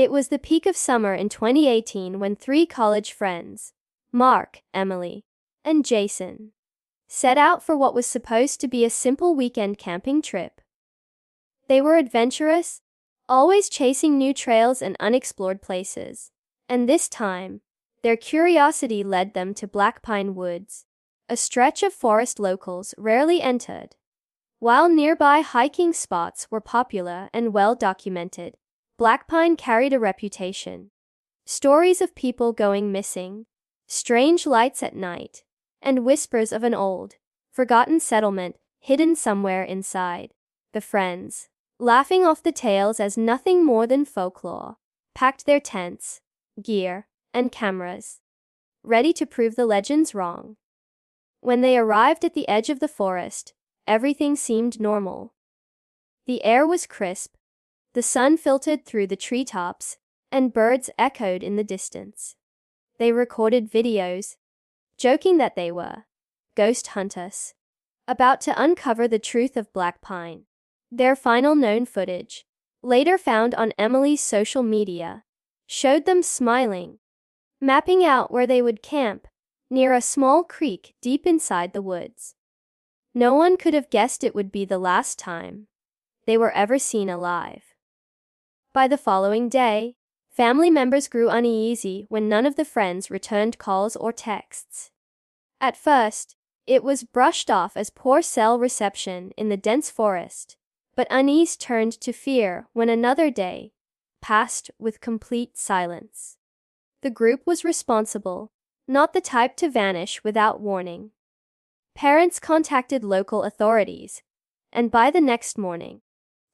It was the peak of summer in 2018 when three college friends, Mark, Emily, and Jason, set out for what was supposed to be a simple weekend camping trip. They were adventurous, always chasing new trails and unexplored places, and this time, their curiosity led them to Blackpine Woods, a stretch of forest locals rarely entered. While nearby hiking spots were popular and well documented, Blackpine carried a reputation. Stories of people going missing, strange lights at night, and whispers of an old, forgotten settlement hidden somewhere inside. The friends, laughing off the tales as nothing more than folklore, packed their tents, gear, and cameras, ready to prove the legends wrong. When they arrived at the edge of the forest, everything seemed normal. The air was crisp, the sun filtered through the treetops, and birds echoed in the distance. They recorded videos, joking that they were ghost hunters, about to uncover the truth of Blackpine. Their final known footage, later found on Emily's social media, showed them smiling, mapping out where they would camp, near a small creek deep inside the woods. No one could have guessed it would be the last time they were ever seen alive. By the following day, family members grew uneasy when none of the friends returned calls or texts. At first, it was brushed off as poor cell reception in the dense forest, but unease turned to fear when another day passed with complete silence. The group was responsible, not the type to vanish without warning. Parents contacted local authorities, and by the next morning,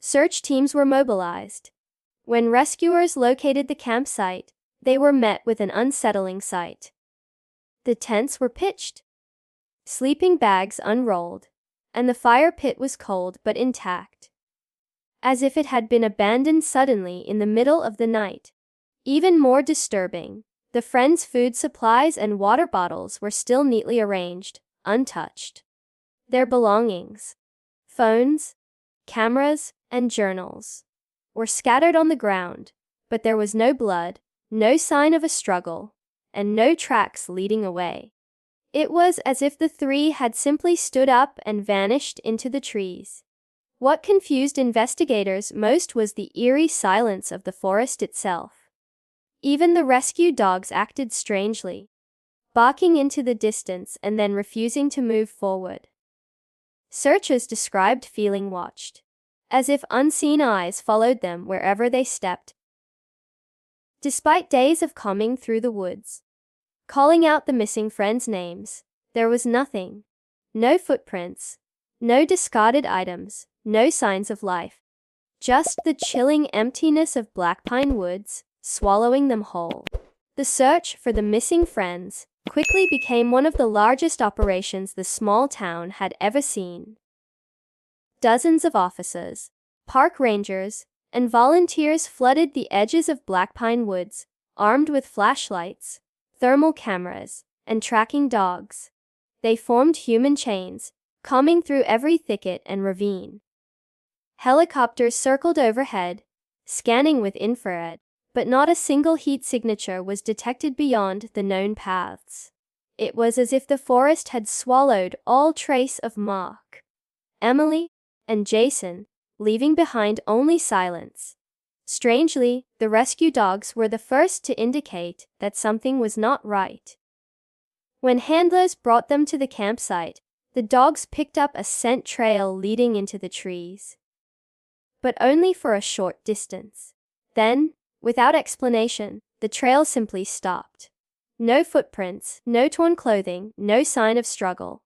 search teams were mobilized. When rescuers located the campsite, they were met with an unsettling sight. The tents were pitched, sleeping bags unrolled, and the fire pit was cold but intact, as if it had been abandoned suddenly in the middle of the night. Even more disturbing, the friends' food supplies and water bottles were still neatly arranged, untouched. Their belongings, phones, cameras, and journals, were scattered on the ground, but there was no blood, no sign of a struggle, and no tracks leading away. It was as if the three had simply stood up and vanished into the trees. What confused investigators most was the eerie silence of the forest itself. Even the rescue dogs acted strangely, barking into the distance and then refusing to move forward. Searchers described feeling watched, as if unseen eyes followed them wherever they stepped. Despite days of combing through the woods, calling out the missing friends' names, there was nothing. No footprints, no discarded items, no signs of life. Just the chilling emptiness of Blackpine Woods, swallowing them whole. The search for the missing friends quickly became one of the largest operations the small town had ever seen. Dozens of officers, park rangers, and volunteers flooded the edges of Blackpine Woods, armed with flashlights, thermal cameras, and tracking dogs. They formed human chains, combing through every thicket and ravine. Helicopters circled overhead, scanning with infrared, but not a single heat signature was detected beyond the known paths. It was as if the forest had swallowed all trace of Mark, Emily, and Jason, leaving behind only silence. Strangely, the rescue dogs were the first to indicate that something was not right. When handlers brought them to the campsite, the dogs picked up a scent trail leading into the trees. But only for a short distance. Then, without explanation, the trail simply stopped. No footprints, no torn clothing, no sign of struggle.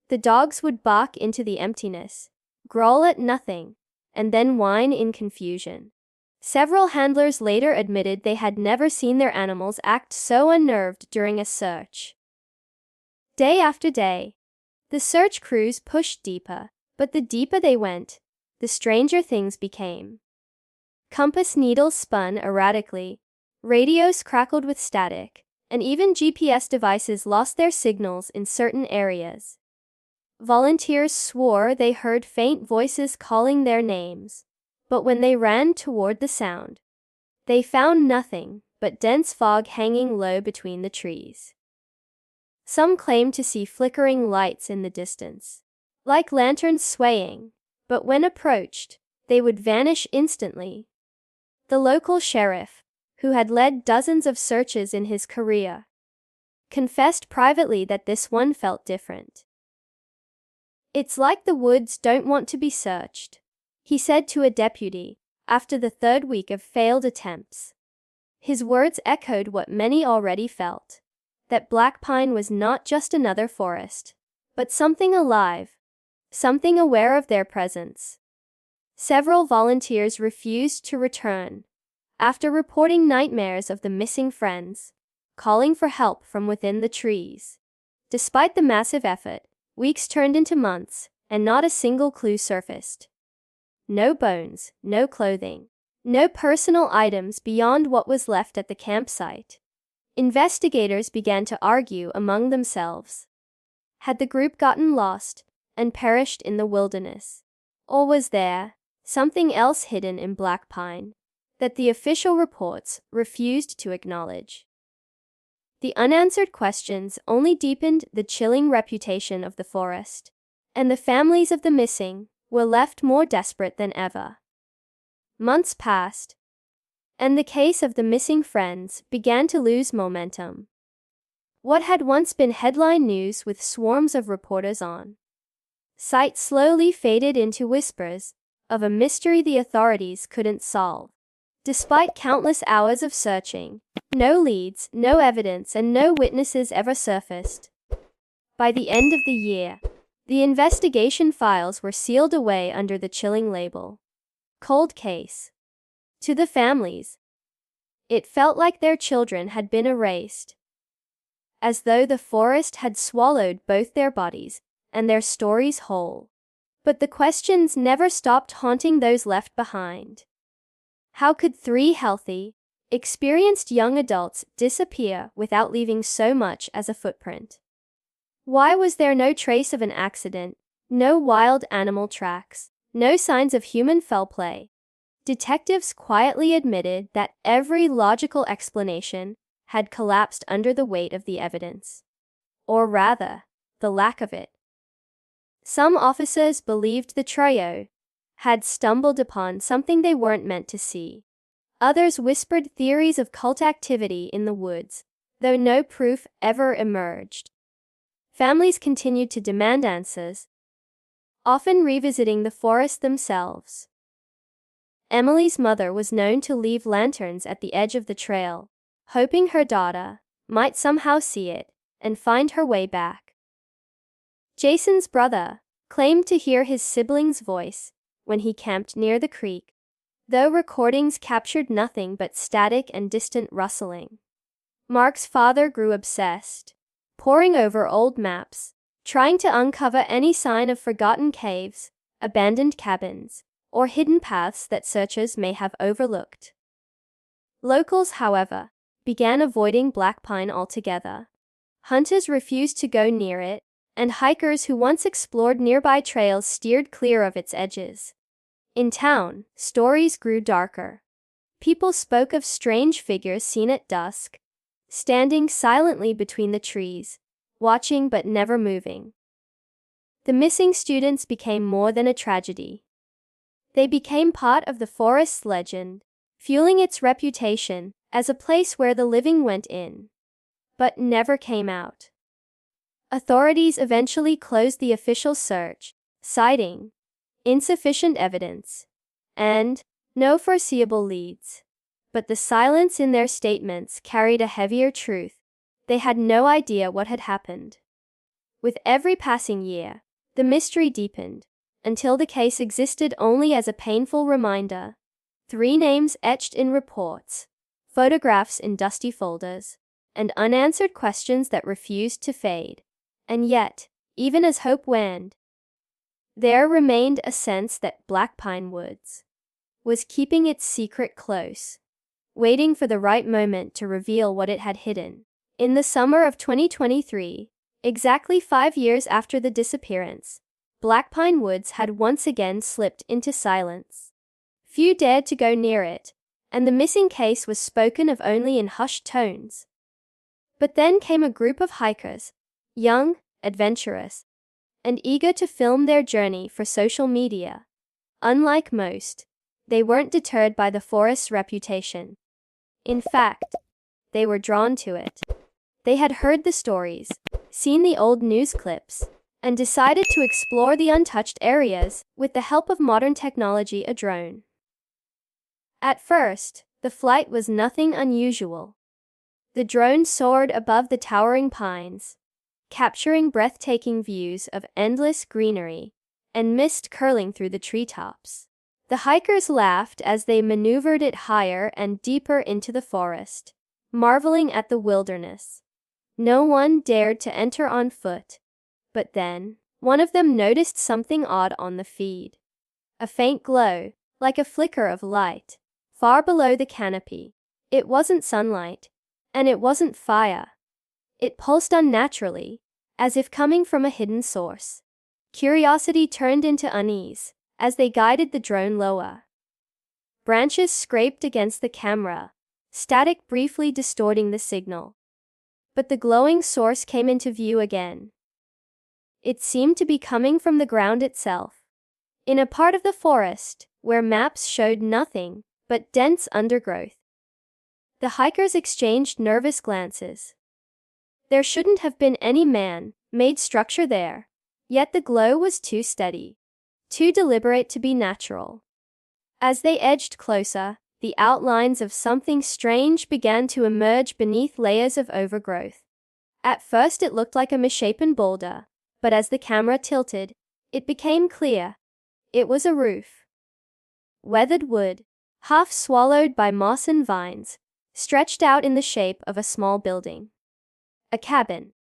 The dogs would bark into the emptiness, growl at nothing, and then whine in confusion. Several handlers later admitted they had never seen their animals act so unnerved during a search. Day after day, the search crews pushed deeper, but the deeper they went, the stranger things became. Compass needles spun erratically, radios crackled with static, and even GPS devices lost their signals in certain areas. Volunteers swore they heard faint voices calling their names, but when they ran toward the sound, They found nothing but dense fog hanging low between the trees. Some claimed to see flickering lights in the distance, like lanterns swaying, but when approached, they would vanish instantly. The local sheriff, who had led dozens of searches in his career, confessed privately that this one felt different. "It's like the woods don't want to be searched," he said to a deputy, after the third week of failed attempts. His words echoed what many already felt, that Blackpine was not just another forest, but something alive, something aware of their presence. Several volunteers refused to return, after reporting nightmares of the missing friends, calling for help from within the trees. Despite the massive effort, weeks turned into months, and not a single clue surfaced. No bones, no clothing, no personal items beyond what was left at the campsite. Investigators began to argue among themselves. Had the group gotten lost and perished in the wilderness? Or was there something else hidden in Blackpine that the official reports refused to acknowledge? The unanswered questions only deepened the chilling reputation of the forest, and the families of the missing were left more desperate than ever. Months passed, and the case of the missing friends began to lose momentum. What had once been headline news with swarms of reporters on site slowly faded into whispers of a mystery the authorities couldn't solve. Despite countless hours of searching, no leads, no evidence, and no witnesses ever surfaced. By the end of the year, the investigation files were sealed away under the chilling label, "Cold Case." To the families, it felt like their children had been erased, as though the forest had swallowed both their bodies and their stories whole. But the questions never stopped haunting those left behind. How could three healthy, experienced young adults disappear without leaving so much as a footprint? Why was there no trace of an accident, no wild animal tracks, no signs of human foul play? Detectives quietly admitted that every logical explanation had collapsed under the weight of the evidence, or rather, the lack of it. Some officers believed the trio had stumbled upon something they weren't meant to see. Others whispered theories of cult activity in the woods, though no proof ever emerged. Families continued to demand answers, often revisiting the forest themselves. Emily's mother was known to leave lanterns at the edge of the trail, hoping her daughter might somehow see it and find her way back. Jason's brother claimed to hear his sibling's voice when he camped near the creek, though recordings captured nothing but static and distant rustling. Mark's father grew obsessed, poring over old maps, trying to uncover any sign of forgotten caves, abandoned cabins, or hidden paths that searchers may have overlooked. Locals, however, began avoiding Blackpine altogether. Hunters refused to go near it, and hikers who once explored nearby trails steered clear of its edges. In town, stories grew darker. People spoke of strange figures seen at dusk, standing silently between the trees, watching but never moving. The missing students became more than a tragedy. They became part of the forest's legend, fueling its reputation as a place where the living went in, but never came out. Authorities eventually closed the official search, citing insufficient evidence and no foreseeable leads. But the silence in their statements carried a heavier truth. They had no idea what had happened. With every passing year, the mystery deepened, until the case existed only as a painful reminder. 3 names etched in reports, photographs in dusty folders, and unanswered questions that refused to fade. And yet, even as hope waned, there remained a sense that Blackpine Woods was keeping its secret close, waiting for the right moment to reveal what it had hidden. In the summer of 2023, exactly 5 years after the disappearance, Blackpine Woods had once again slipped into silence. Few dared to go near it, and the missing case was spoken of only in hushed tones. But then came a group of hikers, young, adventurous, and eager to film their journey for social media. Unlike most, they weren't deterred by the forest's reputation. In fact, they were drawn to it. They had heard the stories, seen the old news clips, and decided to explore the untouched areas with the help of modern technology, a drone. At first, the flight was nothing unusual. The drone soared above the towering pines, capturing breathtaking views of endless greenery and mist curling through the treetops. The hikers laughed as they maneuvered it higher and deeper into the forest, marveling at the wilderness. No one dared to enter on foot. But then, one of them noticed something odd on the feed. A faint glow, like a flicker of light, far below the canopy. It wasn't sunlight, and it wasn't fire. It pulsed unnaturally, as if coming from a hidden source. Curiosity turned into unease as they guided the drone lower. Branches scraped against the camera, static briefly distorting the signal. But the glowing source came into view again. It seemed to be coming from the ground itself, in a part of the forest where maps showed nothing but dense undergrowth. The hikers exchanged nervous glances. There shouldn't have been any man-made structure there, yet the glow was too steady, too deliberate to be natural. As they edged closer, the outlines of something strange began to emerge beneath layers of overgrowth. At first it looked like a misshapen boulder, but as the camera tilted, it became clear. It was a roof. Weathered wood, half swallowed by moss and vines, stretched out in the shape of a small building. A cabin.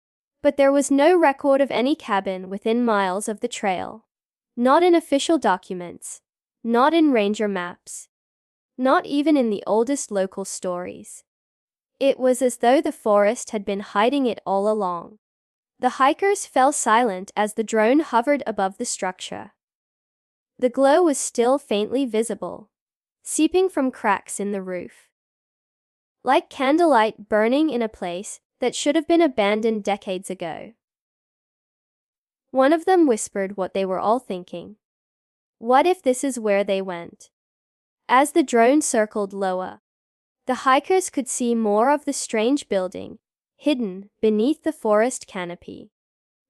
But there was no record of any cabin within miles of the trail. Not in official documents. Not in ranger maps. Not even in the oldest local stories. It was as though the forest had been hiding it all along. The hikers fell silent as the drone hovered above the structure. The glow was still faintly visible, seeping from cracks in the roof. Like candlelight burning in a place that should have been abandoned decades ago. One of them whispered what they were all thinking. What if this is where they went? As the drone circled lower, the hikers could see more of the strange building, hidden beneath the forest canopy.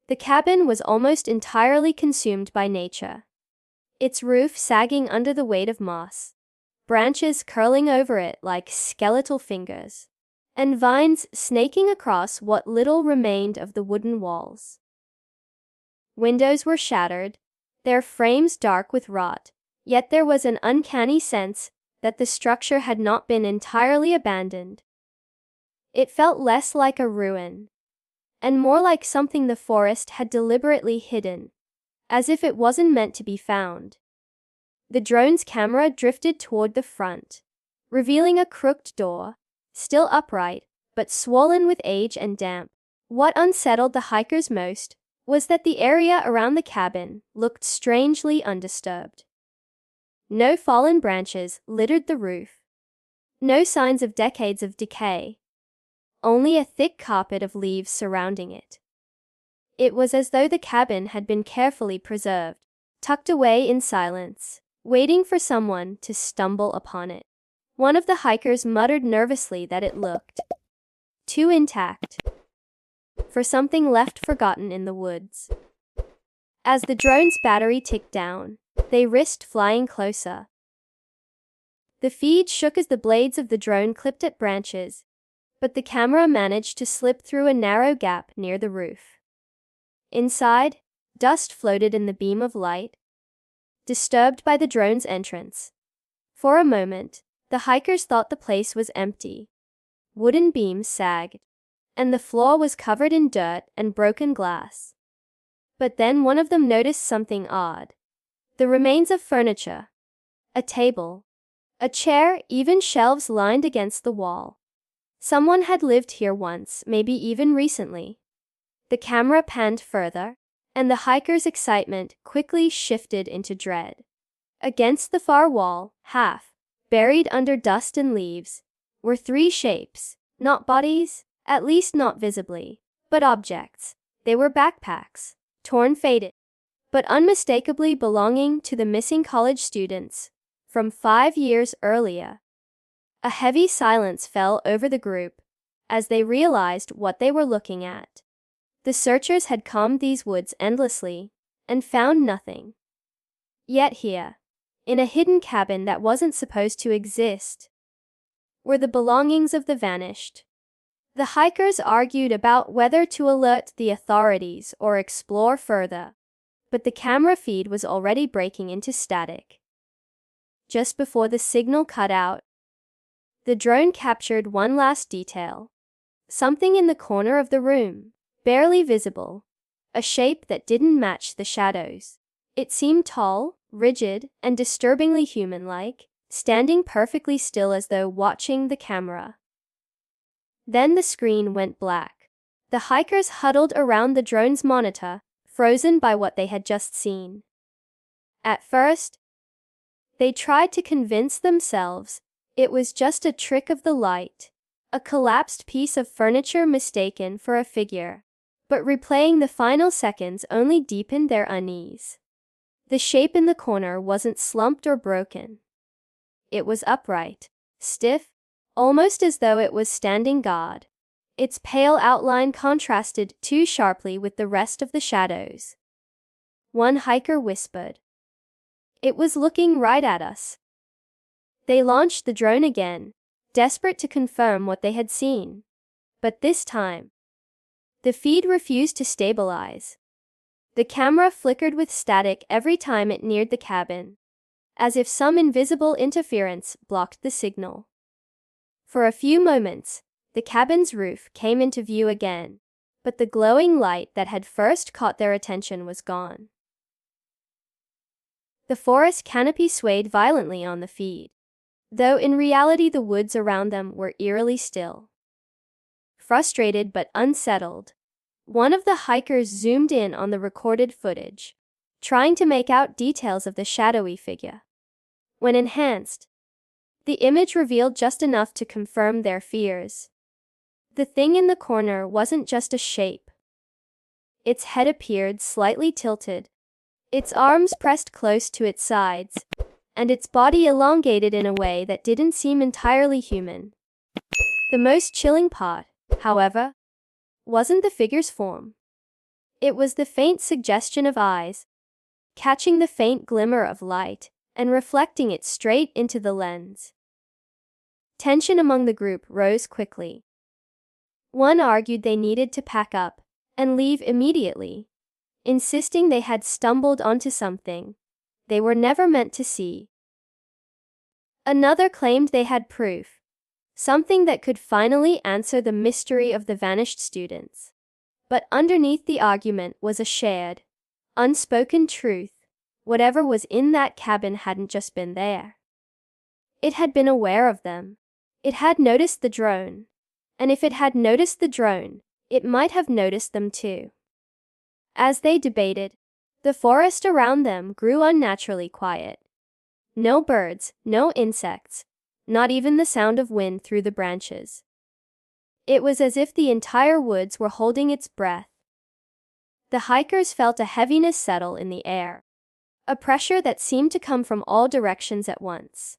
The cabin was almost entirely consumed by nature, its roof sagging under the weight of moss, branches curling over it like skeletal fingers, and vines snaking across what little remained of the wooden walls. Windows were shattered, their frames dark with rot, yet there was an uncanny sense that the structure had not been entirely abandoned. It felt less like a ruin, and more like something the forest had deliberately hidden, as if it wasn't meant to be found. The drone's camera drifted toward the front, revealing a crooked door, still upright, but swollen with age and damp. What unsettled the hikers most was that the area around the cabin looked strangely undisturbed. No fallen branches littered the roof. No signs of decades of decay. Only a thick carpet of leaves surrounding it. It was as though the cabin had been carefully preserved, tucked away in silence, waiting for someone to stumble upon it. One of the hikers muttered nervously that it looked too intact for something left forgotten in the woods. As the drone's battery ticked down, they risked flying closer. The feed shook as the blades of the drone clipped at branches, but the camera managed to slip through a narrow gap near the roof. Inside, dust floated in the beam of light, disturbed by the drone's entrance. For a moment, the hikers thought the place was empty. Wooden beams sagged, and the floor was covered in dirt and broken glass. But then one of them noticed something odd. The remains of furniture. A table. A chair, even shelves lined against the wall. Someone had lived here once, maybe even recently. The camera panned further, and the hikers' excitement quickly shifted into dread. Against the far wall, half Buried under dust and leaves were three shapes, not bodies, at least not visibly, but objects. They were backpacks, torn, faded, but unmistakably belonging to the missing college students from 5 years earlier. A heavy silence fell over the group as they realized what they were looking at. The searchers had combed these woods endlessly and found nothing. Yet here, in a hidden cabin that wasn't supposed to exist, were the belongings of the vanished. The hikers argued about whether to alert the authorities or explore further, but the camera feed was already breaking into static. Just before the signal cut out, the drone captured one last detail. Something in the corner of the room, barely visible, a shape that didn't match the shadows. It seemed tall, rigid, and disturbingly human-like, standing perfectly still as though watching the camera. Then the screen went black. The hikers huddled around the drone's monitor, frozen by what they had just seen. At first, they tried to convince themselves it was just a trick of the light, a collapsed piece of furniture mistaken for a figure. But replaying the final seconds only deepened their unease. The shape in the corner wasn't slumped or broken. It was upright, stiff, almost as though it was standing guard. Its pale outline contrasted too sharply with the rest of the shadows. One hiker whispered, "It was looking right at us." They launched the drone again, desperate to confirm what they had seen. But this time, the feed refused to stabilize. The camera flickered with static every time it neared the cabin, as if some invisible interference blocked the signal. For a few moments, the cabin's roof came into view again, but the glowing light that had first caught their attention was gone. The forest canopy swayed violently on the feed, though in reality the woods around them were eerily still. Frustrated but unsettled, one of the hikers zoomed in on the recorded footage, trying to make out details of the shadowy figure. When enhanced, the image revealed just enough to confirm their fears. The thing in the corner wasn't just a shape. Its head appeared slightly tilted, its arms pressed close to its sides, and its body elongated in a way that didn't seem entirely human. The most chilling part, however, wasn't the figure's form. It was the faint suggestion of eyes, catching the faint glimmer of light and reflecting it straight into the lens. Tension among the group rose quickly. One argued they needed to pack up and leave immediately, insisting they had stumbled onto something they were never meant to see. Another claimed they had proof, something that could finally answer the mystery of the vanished students. But underneath the argument was a shared, unspoken truth. Whatever was in that cabin hadn't just been there. It had been aware of them. It had noticed the drone. And if it had noticed the drone, it might have noticed them too. As they debated, the forest around them grew unnaturally quiet. No birds, no insects, not even the sound of wind through the branches. It was as if the entire woods were holding its breath. The hikers felt a heaviness settle in the air, a pressure that seemed to come from all directions at once.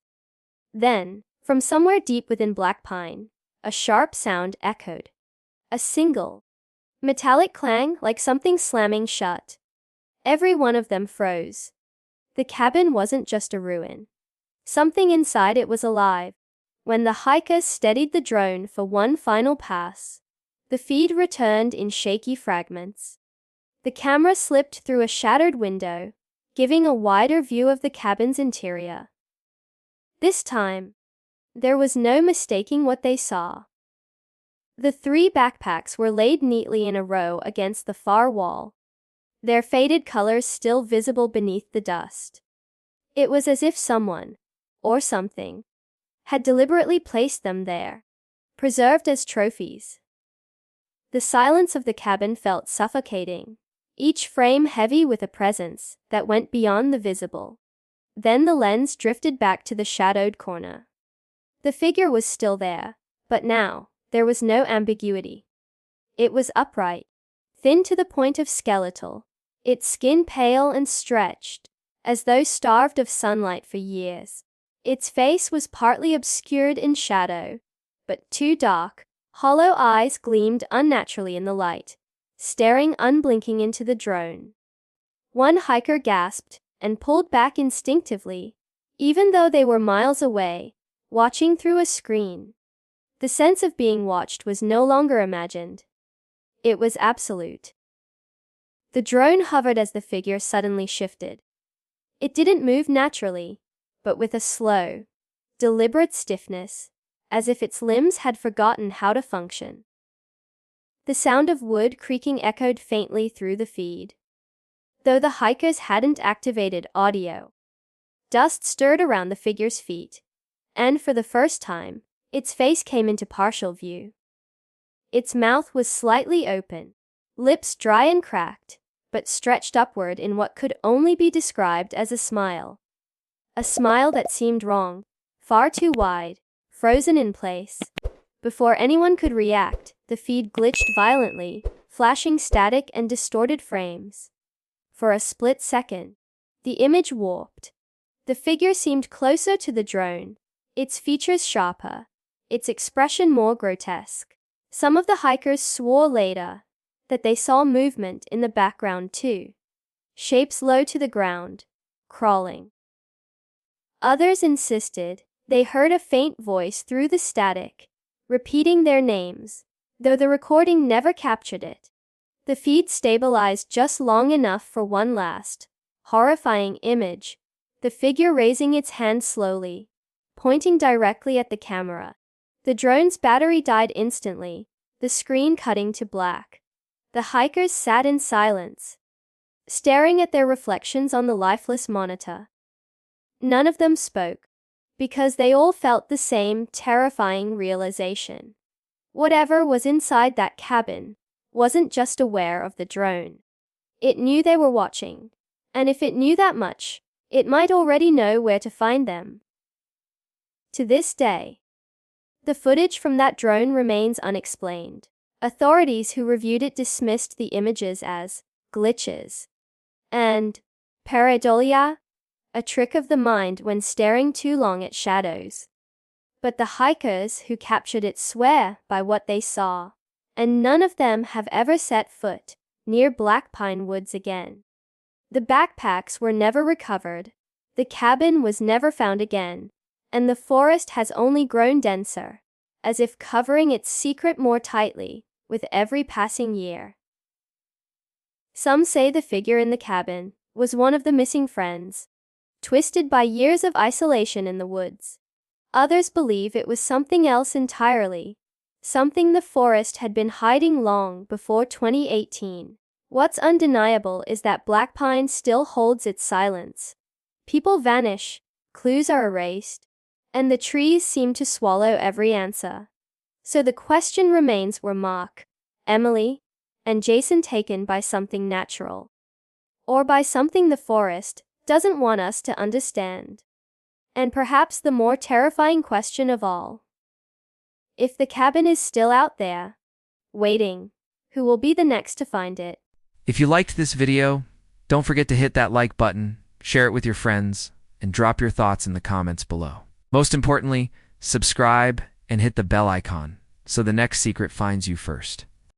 Then, from somewhere deep within Blackpine, a sharp sound echoed. A single, metallic clang like something slamming shut. Every one of them froze. The cabin wasn't just a ruin. Something inside it was alive. When the hikers steadied the drone for one final pass, the feed returned in shaky fragments. The camera slipped through a shattered window, giving a wider view of the cabin's interior. This time, there was no mistaking what they saw. The 3 backpacks were laid neatly in a row against the far wall, their faded colors still visible beneath the dust. It was as if someone, or something, had deliberately placed them there, preserved as trophies. The silence of the cabin felt suffocating, each frame heavy with a presence that went beyond the visible. Then the lens drifted back to the shadowed corner. The figure was still there, but now, there was no ambiguity. It was upright, thin to the point of skeletal, its skin pale and stretched, as though starved of sunlight for years. Its face was partly obscured in shadow, but two dark, hollow eyes gleamed unnaturally in the light, staring unblinking into the drone. One hiker gasped and pulled back instinctively, even though they were miles away, watching through a screen. The sense of being watched was no longer imagined. It was absolute. The drone hovered as the figure suddenly shifted. It didn't move naturally, but with a slow, deliberate stiffness, as if its limbs had forgotten how to function. The sound of wood creaking echoed faintly through the feed. Though the hikers hadn't activated audio, dust stirred around the figure's feet, and for the first time, its face came into partial view. Its mouth was slightly open, lips dry and cracked, but stretched upward in what could only be described as a smile. A smile that seemed wrong, far too wide, frozen in place. Before anyone could react, the feed glitched violently, flashing static and distorted frames. For a split second, the image warped. The figure seemed closer to the drone, its features sharper, its expression more grotesque. Some of the hikers swore later that they saw movement in the background too. Shapes low to the ground, crawling. Others insisted they heard a faint voice through the static, repeating their names, though the recording never captured it. The feed stabilized just long enough for one last, horrifying image, the figure raising its hand slowly, pointing directly at the camera. The drone's battery died instantly, the screen cutting to black. The hikers sat in silence, staring at their reflections on the lifeless monitor. None of them spoke, because they all felt the same terrifying realization. Whatever was inside that cabin wasn't just aware of the drone. It knew they were watching, and if it knew that much, it might already know where to find them. To this day, the footage from that drone remains unexplained. Authorities who reviewed it dismissed the images as glitches and pareidolia, a trick of the mind when staring too long at shadows. But the hikers who captured it swear by what they saw, and none of them have ever set foot near Blackpine Woods again. The backpacks were never recovered, the cabin was never found again, and the forest has only grown denser, as if covering its secret more tightly with every passing year. Some say the figure in the cabin was one of the missing friends, twisted by years of isolation in the woods. Others believe it was something else entirely, something the forest had been hiding long before 2018. What's undeniable is that Blackpine still holds its silence. People vanish, clues are erased, and the trees seem to swallow every answer. So the question remains, were Mark, Emily, and Jason taken by something natural, or by something the forest doesn't want us to understand? And perhaps the more terrifying question of all, if the cabin is still out there, waiting, who will be the next to find it? If you liked this video, don't forget to hit that like button, share it with your friends, and drop your thoughts in the comments below. Most importantly, subscribe and hit the bell icon so the next secret finds you first.